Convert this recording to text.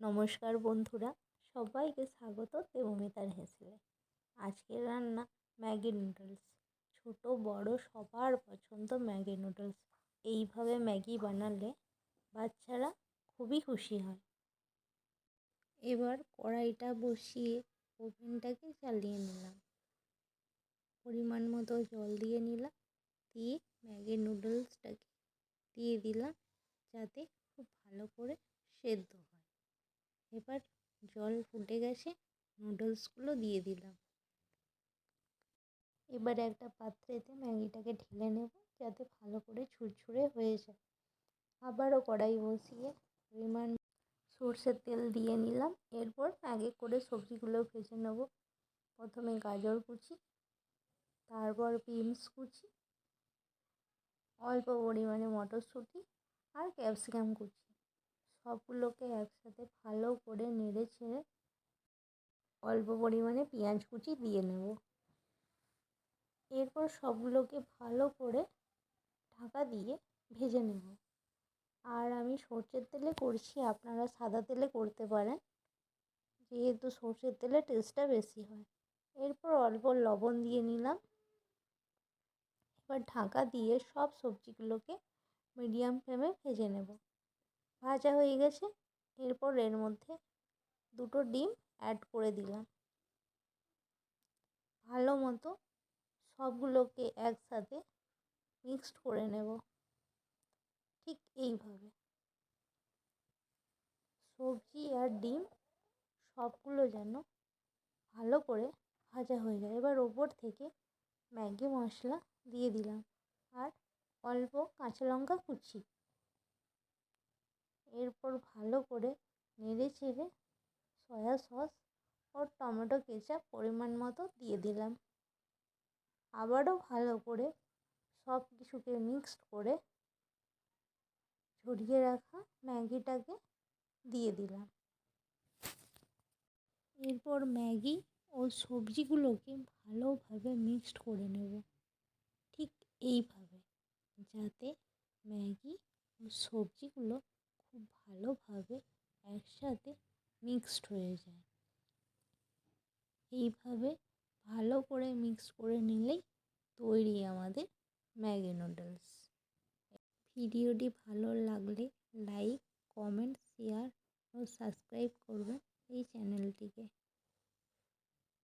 নমস্কার বন্ধুরা, সবাইকে স্বাগত দেবমিতার হেসেলে। আজকের রান্না ম্যাগি নুডলস। ছোট বড় সবার পছন্দ ম্যাগি নুডলস। এইভাবে ম্যাগি বানালে বাচ্চারা খুবই খুশি হয়। এবার কড়াইটা বসিয়ে ওভেনটাকে জ্বালিয়ে নিলাম। পরিমাণ মতো জল দিয়ে নিলাম, দিয়ে ম্যাগি নুডলসটাকে দিয়ে দিলাম যাতে খুব ভালো করে সেদ্ধ হয়। এবার জল ফুটে গেছে, নুডলসগুলো দিয়ে দিলাম। এবার একটা পাত্রেতে ম্যাগিটাকে ঢেলে নেব যাতে ভালো করে ঝুরঝুরে হয়ে যায়। আবারও কড়াই বসিয়ে পরিমাণ সর্ষের তেল দিয়ে নিলাম। এরপর আগে করে সবজিগুলো ভেজে নেব। প্রথমে গাজর কুচি, তারপর বিনস কুচি, অল্প পরিমাণে মটরশুঁটি আর ক্যাপসিকাম কুচি, সবগুলোকে একসাথে ভালো করে নেড়ে ছেড়ে অল্প পরিমাণে পেঁয়াজ কুচি দিয়ে নেব। এরপর সবগুলোকে ভালো করে ঢাকা দিয়ে ভেজে নেব। আর আমি সর্ষের তেলে করছি, আপনারা সাদা তেলে করতে পারেন, যেহেতু সর্ষের তেলে টেস্টটা বেশি হয়। এরপর অল্প লবণ দিয়ে নিলাম। এবার ঢাকা দিয়ে সব সবজিগুলোকে মিডিয়াম ফ্লেমে ভেজে নেব। ভাজা হয়ে গেছে। এরপর এর মধ্যে 2টো ডিম অ্যাড করে দিলাম। ভালো মতো সবগুলোকে একসাথে মিক্সড করে নেব। ঠিক এইভাবে সবজি আর ডিম সবগুলো যেন ভালো করে ভাজা হয়ে যায়। এবার ওপর থেকে ম্যাগি মশলা দিয়ে দিলাম আর অল্প কাঁচা লঙ্কা কুচি। এরপর ভালো করে নেড়ে চেড়ে সয়া সস ও টমেটো কেচাপ পরিমাণ মতো দিয়ে দিলাম। আবারও ভালো করে সব কিছুকে মিক্সড করে ঝরিয়ে রাখা ম্যাগিটাকে দিয়ে দিলাম। এরপর ম্যাগি ও সবজিগুলোকে ভালোভাবে মিক্সড করে নেব। ঠিক এইভাবে, যাতে ম্যাগি ও সবজিগুলো খুব ভালোভাবে একসাথে মিক্সড হয়ে যায়। এইভাবে ভালো করে মিক্স করে নিলেই তৈরি আমাদের ম্যাগি নুডলস। ভিডিওটি ভালো লাগলে লাইক, কমেন্ট, শেয়ার ও সাবস্ক্রাইব করবেন এই চ্যানেলটিকে।